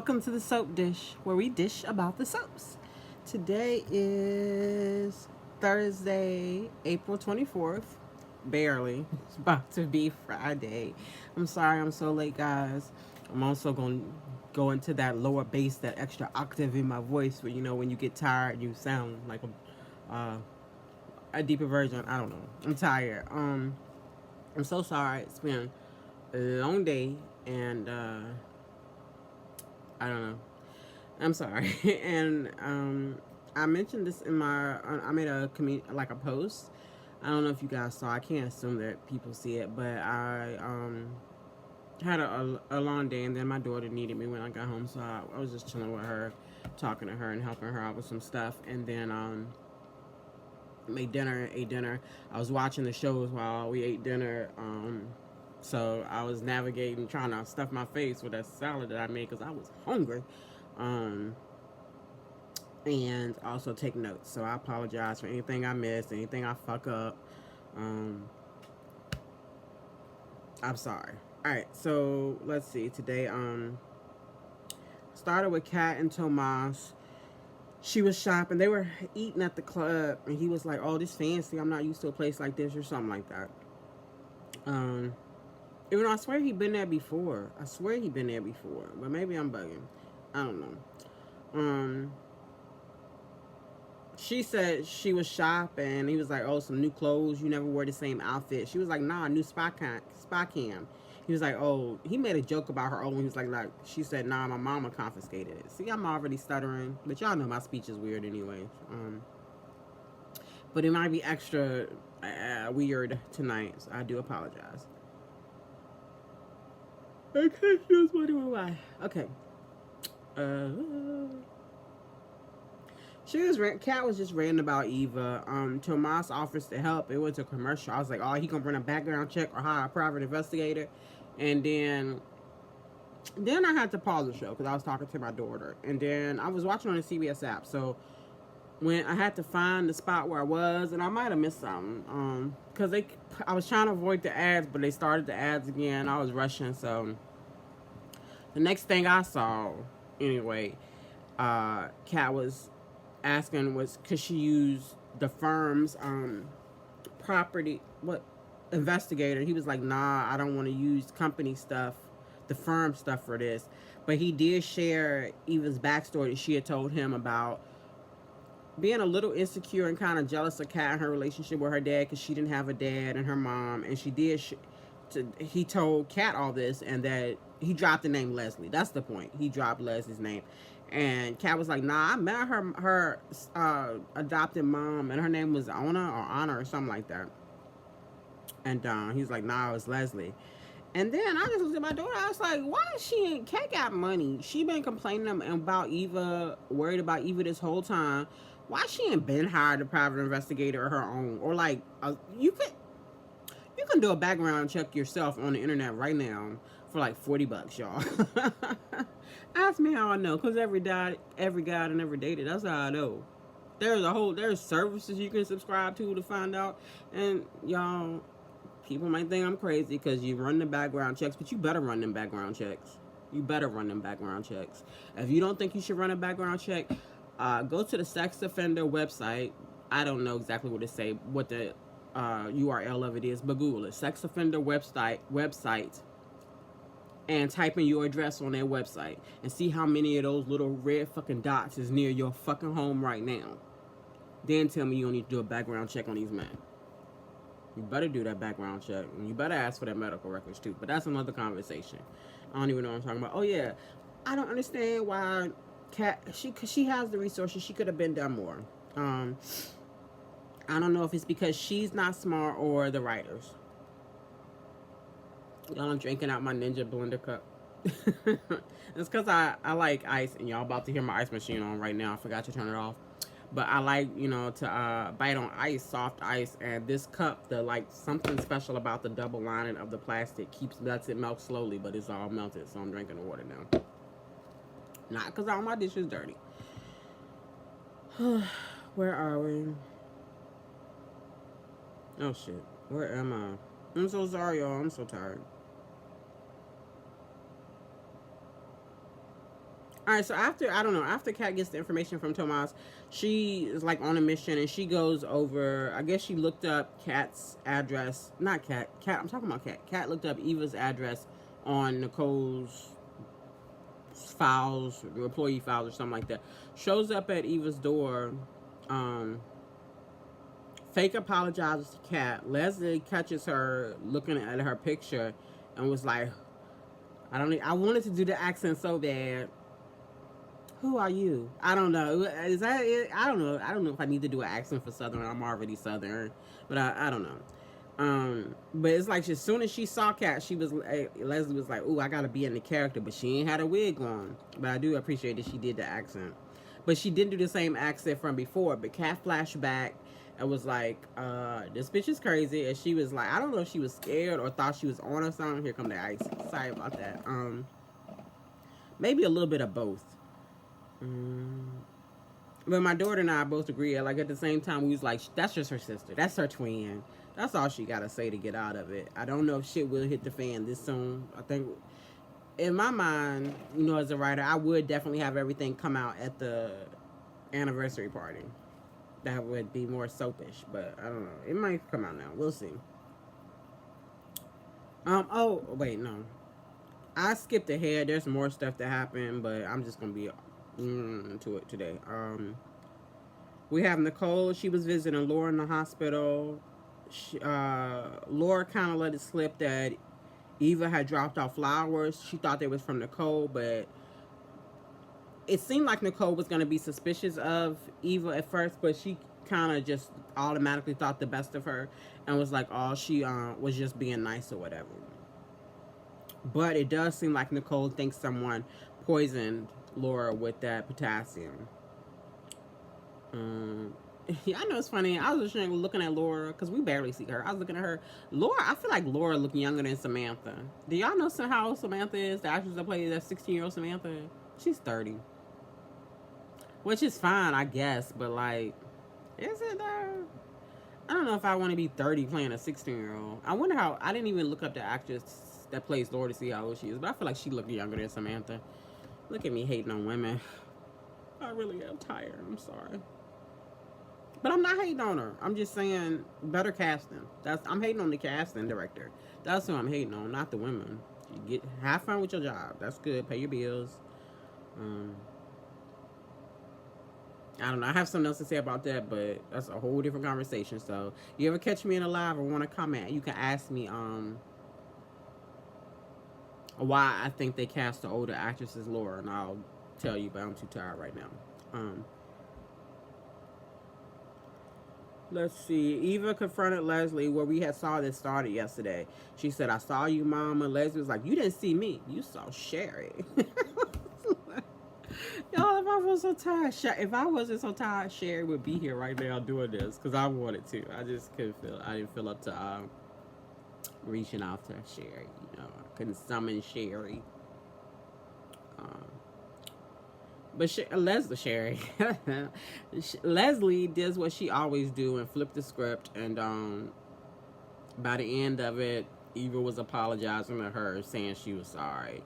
welcome to the Soap Dish, where we dish about the soaps. Today is Thursday, April 24th. Barely. It's about to be Friday. I'm sorry I'm so late, guys. I'm also going to go into that lower bass, that extra octave in my voice, where when you get tired, you sound like a deeper version. I don't know. I'm tired. I'm so sorry. It's been a long day, and I don't know. I'm sorry. And I mentioned this in my. I made like a post. I don't know if you guys saw. I can't assume that people see it, but I had a long day, and then my daughter needed me when I got home, so I was just chilling with her, talking to her, and helping her out with some stuff, and then made dinner, ate dinner. I was watching the shows while we ate dinner. So I was navigating, trying to stuff my face with that salad that I made because I was hungry. Um, and also take notes. So I apologize for anything I missed, anything I fuck up. Um, I'm sorry. All right, so let's see. Today, started with Kat and Tomas. She was shopping. They were eating at the club, and he was like, "Oh, this fancy. I'm not used to a place like this," or something like that. Um, Even though I swear he'd been there before. I swear he'd been there before, but maybe I'm bugging. I don't know. Um, she said she was shopping. He was like, "Oh, some new clothes. You never wore the same outfit." She was like, "Nah, new spy cam." He was like, "Oh," he made a joke about her own. He was like, she said, "Nah, my mama confiscated it." See, I'm already stuttering, but y'all know my speech is weird anyway. But it might be extra weird tonight. So I do apologize. Okay, she was wondering why. Okay. Uh, Kat was just ranting about Eva. Tomas offers to help. It was a commercial. I was like, oh, he gonna run a background check or hire a private investigator, and then I had to pause the show because I was talking to my daughter, and then I was watching on the CBS app. So when I had to find the spot where I was, and I might have missed something, because I was trying to avoid the ads, but they started the ads again. I was rushing, so the next thing I saw, anyway, Kat was asking was could she use the firm's property what investigator. He was like, nah, I don't want to use company stuff, the firm stuff for this. But he did share Eva's backstory that she had told him about being a little insecure and kind of jealous of Kat and her relationship with her dad because she didn't have a dad and her mom, and she did he told Kat all this, and that he dropped the name Leslie. That's the point. He dropped Leslie's name, and Kat was like, "Nah, I met her adopted mom, and her name was Anna or something like that." And he's like, "Nah, it was Leslie." And then I just looked at my daughter. I was like, "Why is she ain't Kat got money? She been complaining about Eva, worried about Eva this whole time. Why she ain't been hired a private investigator of her own, or like you can do a background check yourself on the internet right now for like $40, y'all." Ask me how I know, cause every guy I never dated, that's how I know. There's services you can subscribe to find out, and y'all, people might think I'm crazy because you run the background checks, but you better run them background checks. You better run them background checks. If you don't think you should run a background check, go to the sex offender website. I don't know exactly what to say, what the URL of it is, but Google it. Sex offender website, and type in your address on their website and see how many of those little red fucking dots is near your fucking home right now. Then tell me you don't need to do a background check on these men. You better do that background check, and you better ask for their medical records too. But that's another conversation. I don't even know what I'm talking about. Oh yeah, I don't understand why Kat, she has the resources. She could have been done more. I don't know if it's because she's not smart or the writers. Y'all, I'm drinking out my Ninja blender cup. It's because I like ice, and y'all about to hear my ice machine on right now. I forgot to turn it off. But I like, to bite on ice, soft ice, and this cup, the like something special about the double lining of the plastic lets it melt slowly, but it's all melted, so I'm drinking the water now. Not because all my dishes dirty. Where are we? Oh shit, where am I? I'm so sorry, y'all. I'm so tired. All right, so after I don't know, after Kat gets the information from Tomas, she is like on a mission and she goes over. I guess she looked up Kat's address. Not Kat. Kat. I'm talking about Kat. Kat looked up Eva's address on Nicole's files, employee files, or something like that. Shows up at Eva's door. Um, Fake apologizes to Kat. Leslie catches her looking at her picture and was like, "I don't. I wanted to do the accent so bad. Who are you? I don't know. Is that it? I don't know. I don't know if I need to do an accent for Southern. I'm already Southern, but I don't know. But it's like as soon as she saw Kat, she was Leslie was like, "Ooh, I gotta be in the character," but she ain't had a wig on. But I do appreciate that she did the accent, but she didn't do the same accent from before. But Kat flashed back and was like, "This bitch is crazy," and she was like, I don't know if she was scared or thought she was on or something. Here come the ice. Sorry about that. Maybe a little bit of both. But my daughter and I both agree. Like at the same time, we was like, "That's just her sister. That's her twin. That's all she gotta say to get out of it." I don't know if shit will hit the fan this soon. I think, in my mind, you know, as a writer, I would definitely have everything come out at the anniversary party. That would be more soapish, but I don't know. It might come out now. We'll see. Oh wait, no. I skipped ahead. There's more stuff that happened, but I'm just gonna be into it today. We have Nicole. She was visiting Laura in the hospital. Laura kind of let it slip that Eva had dropped off flowers. She thought they was from Nicole, but it seemed like Nicole was going to be suspicious of Eva at first, but she kind of just automatically thought the best of her and was like, oh, she was just being nice or whatever. But it does seem like Nicole thinks someone poisoned Laura with that potassium. Yeah, I know it's funny. I was just looking at Laura because we barely see her. I was looking at her. Laura, I feel like Laura looked younger than Samantha. Do y'all know how old Samantha is? The actress that played that 16-year-old Samantha? She's 30. Which is fine, I guess, but like, is it though? I don't know if I want to be 30 playing a 16-year-old. I wonder how. I didn't even look up the actress that plays Laura to see how old she is, but I feel like she looked younger than Samantha. Look at me hating on women. I really am tired. I'm sorry. But I'm not hating on her. I'm just saying better casting. I'm hating on the casting director. That's who I'm hating on, not the women. Have fun with your job. That's good. Pay your bills. I don't know. I have something else to say about that, but that's a whole different conversation. So, you ever catch me in a live or want to comment, you can ask me why I think they cast the older actress as Laura, and I'll tell you, but I'm too tired right now. Let's see. Eva confronted Leslie where we had saw this started yesterday. She said, "I saw you, Mama." Leslie was like, "You didn't see me. You saw Sherry." Y'all, if I wasn't so tired, Sherry would be here right now doing this because I wanted to. I just couldn't feel. I didn't feel up to reaching out to Sherry. You know, I couldn't summon Sherry. But Leslie does what she always do and flip the script. And by the end of it, Eva was apologizing to her, saying she was sorry.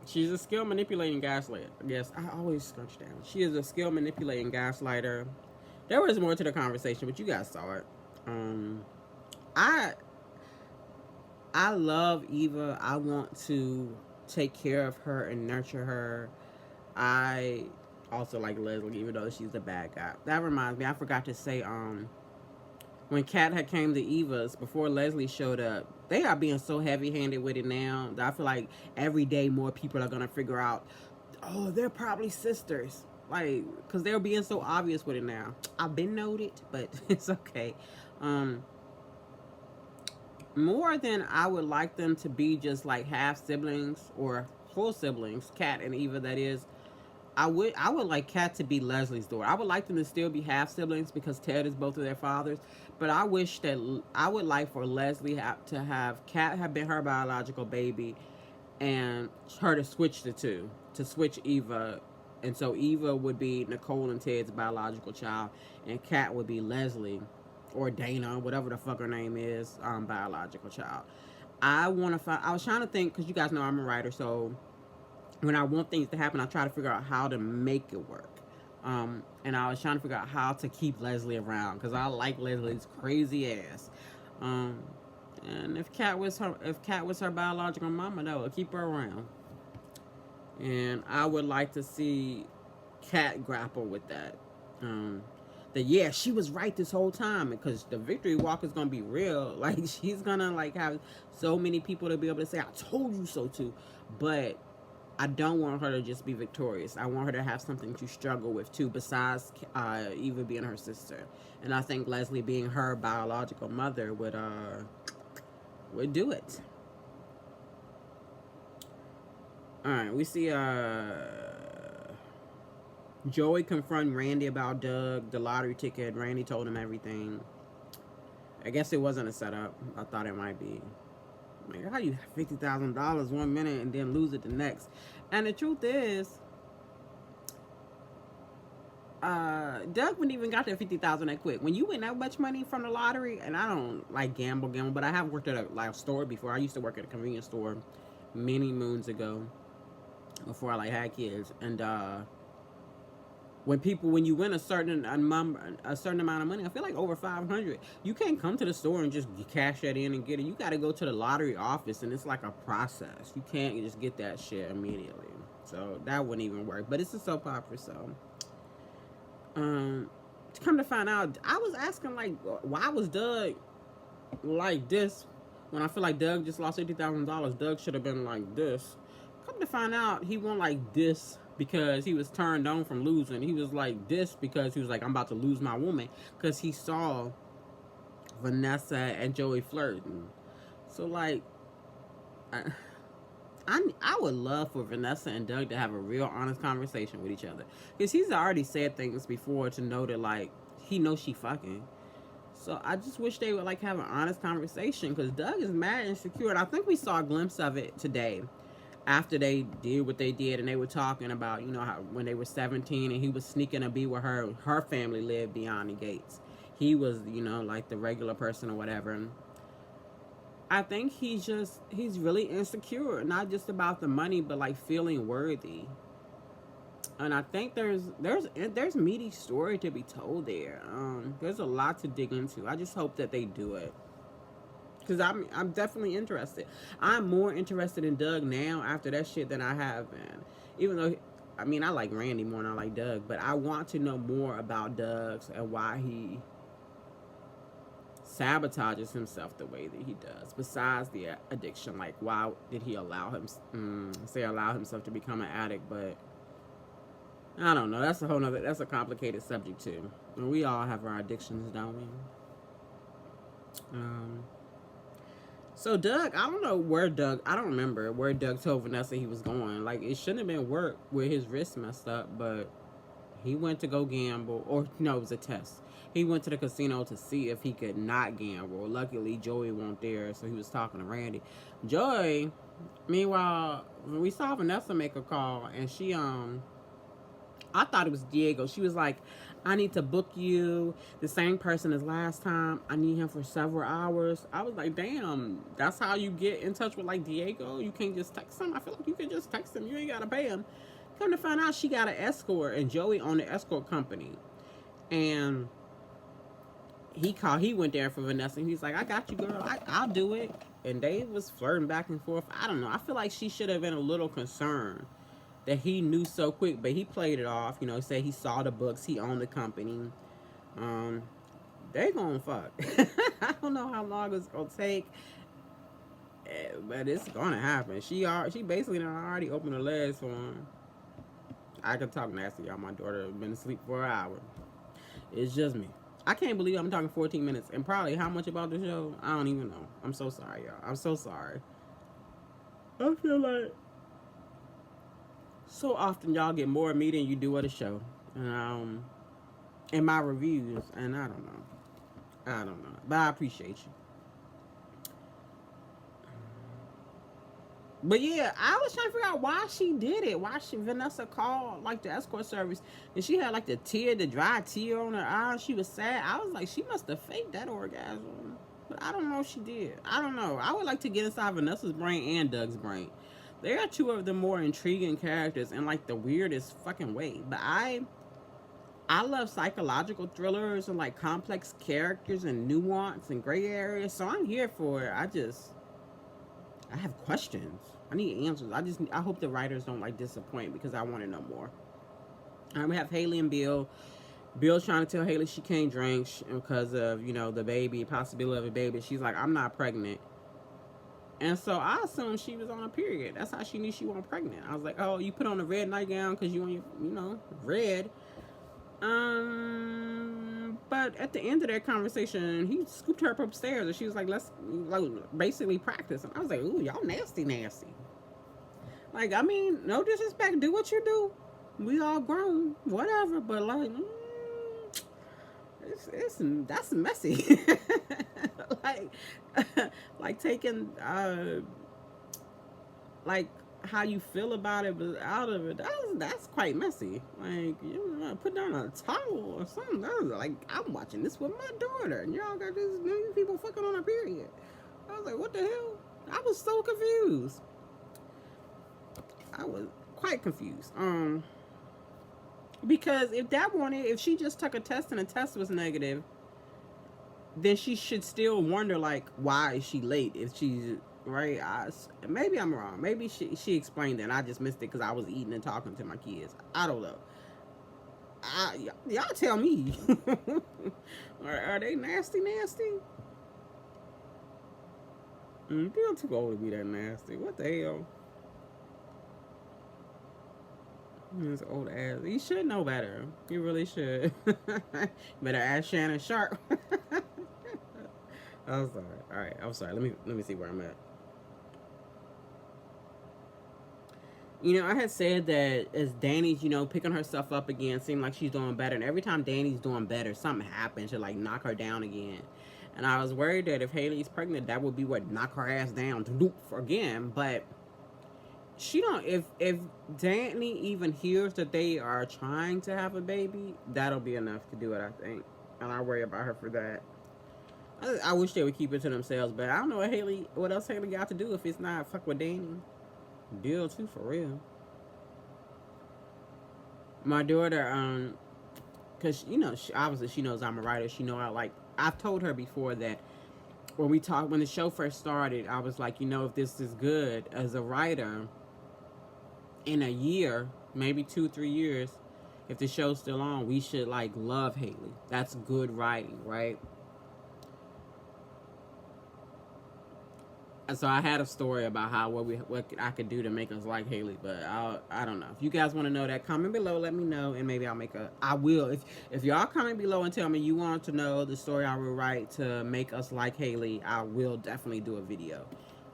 She's a skill manipulating gaslighter. Yes, I always scrunch down. She is a skill manipulating gaslighter. There was more to the conversation, but you guys saw it. I love Eva. I want to take care of her and nurture her. I also like Leslie, even though she's the bad guy. That reminds me, I forgot to say, when Kat had came to Eva's before Leslie showed up, they are being so heavy-handed with it now that I feel like every day more people are gonna figure out, oh, they're probably sisters, like, because they're being so obvious with it now. I've been noted, but it's okay. More than I would like them to be just like half siblings or full siblings, Kat and Eva, that is. I would like Kat to be Leslie's daughter. I would like them to still be half siblings because Ted is both of their fathers. But I wish that I would like for Leslie to have Kat have been her biological baby, and her to switch the two, to switch Eva, and so Eva would be Nicole and Ted's biological child, and Kat would be Leslie or Dana, whatever the fuck her name is, biological child. I want to find. I was trying to think because you guys know I'm a writer, so when I want things to happen, I try to figure out how to make it work. And I was trying to figure out how to keep Leslie around because I like Leslie's crazy ass. Um, and if Cat was her biological mama, that would keep her around. And I would like to see Cat grapple with that. That yeah, she was right this whole time because the victory walk is gonna be real. Like she's gonna like have so many people to be able to say, "I told you so" too. But I don't want her to just be victorious. I want her to have something to struggle with too, besides Eva being her sister. And I think Leslie being her biological mother would do it. All right, we see Joey confronting Randy about Doug, the lottery ticket. Randy told him everything. I guess it wasn't a setup. I thought it might be. Like, how you have $50,000 one minute and then lose it the next? And the truth is, Doug wouldn't even got that 50,000 that quick. When you win that much money from the lottery, and I don't like gamble, but I have worked at a like store before. I used to work at a convenience store many moons ago, before I like had kids, and when you win a certain amount of money, I feel like over 500, you can't come to the store and just cash that in and get it. You got to go to the lottery office, and it's like a process. You can't just get that shit immediately. So that wouldn't even work. But it's a soap opera, so to come to find out, I was asking like, why was Doug like this when I feel like Doug just lost $50,000? Doug should have been like this. Come to find out, he went like this because he was turned on from losing. He was like this because he was like, I'm about to lose my woman, because he saw Vanessa and Joey flirting. So like, I would love for Vanessa and Doug to have a real honest conversation with each other, because he's already said things before to know that like he knows she fucking. So I just wish they would like have an honest conversation, because Doug is mad and insecure. And I think we saw a glimpse of it today after they did what they did, and they were talking about, you know, how when they were 17 and he was sneaking to be where her family lived beyond the gates. He was, you know, like the regular person or whatever. And I think he's really insecure, not just about the money, but like feeling worthy. And I think there's meaty story to be told there. There's a lot to dig into. I just hope that they do it, because I'm definitely interested. I'm more interested in Doug now after that shit than I have been. Even though, I mean, I like Randy more than I like Doug, but I want to know more about Doug's and why he sabotages himself the way that he does. Besides the addiction, like why did he allow himself to become an addict? But I don't know. That's a complicated subject too. We all have our addictions, don't we? So Doug, I don't remember where Doug told Vanessa he was going. Like, it shouldn't have been work with his wrist messed up, but he went to go gamble, or no, it was a test. He went to the casino to see if he could not gamble. Luckily, Joey wasn't there, so he was talking to Randy. Joey, meanwhile, we saw Vanessa make a call, and she, I thought it was Diego. She was like, I need to book you the same person as last time. I need him for several hours. I was like, damn, that's how you get in touch with like Diego? You can't just text him? I feel like you can just text him. You ain't got to pay him. Come to find out, she got an escort, and Joey owned the escort company. And he went there for Vanessa, and he's like, I got you, girl. I'll do it. And they was flirting back and forth. I don't know. I feel like she should have been a little concerned that he knew so quick, but he played it off. You know, he said he saw the books, he owned the company. They gonna fuck. I don't know how long it's gonna take, but it's gonna happen. She basically already opened her legs for him. I could talk nasty, y'all. My daughter has been asleep for an hour. It's just me. I can't believe I'm talking 14 minutes and probably how much about the show? I don't even know. I'm so sorry, y'all. I'm so sorry. I feel like so often y'all get more of me than you do of the show. In my reviews, and I don't know. But I appreciate you. But yeah, I was trying to figure out why she did it. Why Vanessa called like the escort service, and she had like the dry tear on her eye. She was sad. I was like, she must have faked that orgasm. But I don't know if she did. I don't know. I would like to get inside Vanessa's brain and Doug's brain. They are two of the more intriguing characters in like the weirdest fucking way. But I love psychological thrillers and like complex characters and nuance and gray areas. So I'm here for it. I have questions. I need answers. I hope the writers don't like disappoint because I want to know more. We have Haley and Bill. Bill's trying to tell Haley she can't drink because of, you know, the baby, possibility of a baby. She's like, I'm not pregnant. And so I assumed she was on a period. That's how she knew she wasn't pregnant. I was like, oh, you put on a red nightgown because you on your, you know, red. But at the end of that conversation, he scooped her up upstairs and she was like, let's like basically practice. And I was like, ooh, y'all nasty. Like, I mean, no disrespect, do what you do. We all grown, whatever, but like, that's messy. like, like taking, like how you feel about it, but out of it, that's quite messy. Like, you know, put down a towel or something. That was like, I'm watching this with my daughter, and y'all got these people fucking on a period. I was like, what the hell? I was so confused. I was quite confused. Because if she just took a test and the test was negative, then she should still wonder, like, why is she late? If she's right, maybe I'm wrong. Maybe she explained that and I just missed it because I was eating and talking to my kids. I don't know. Y'all tell me. Are they nasty? You're too old to be that nasty. What the hell? This old ass. You should know better. You really should. Better ask Shannon Sharp. I'm sorry. All right. I'm sorry. Let me see where I'm at. You know, I had said that as Danny's, you know, picking herself up again, seemed like she's doing better. And every time Danny's doing better, something happens to like knock her down again. And I was worried that if Haley's pregnant, that would be what knock her ass down again. But she don't. If Danny even hears that they are trying to have a baby, that'll be enough to do it, I think. And I worry about her for that. I wish they would keep it to themselves, but I don't know what else Haley got to do if it's not fuck with Danny. Deal too, for real. My daughter, cause you know, obviously she knows I'm a writer. She know I've told her before that when the show first started, I was like, you know, if this is good as a writer, in a year, maybe 2-3 years, if the show's still on, we should like love Haley. That's good writing, right? So I had a story about what I could do to make us like Haley, but I don't know. If you guys want to know that, comment below, let me know, and maybe I will. If y'all comment below and tell me you want to know the story I will write to make us like Haley, I will definitely do a video.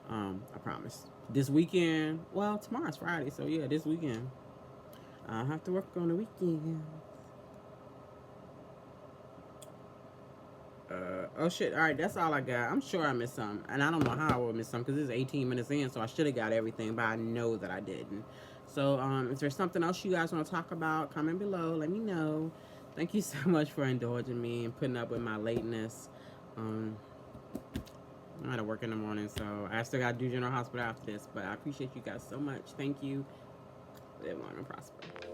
I promise. This weekend, well, tomorrow's Friday, so yeah, this weekend. I'll have to work on the weekend. Oh shit, alright, that's all I got. I'm sure I missed something, and I don't know how I would miss something, because it's 18 minutes in, so I should have got everything, but I know that I didn't. So, if there's something else you guys want to talk about, comment below, let me know. Thank you so much for indulging me and putting up with my lateness. I gotta work in the morning, so I still gotta do General Hospital after this, but I appreciate you guys so much. Thank you. Live long and prosper.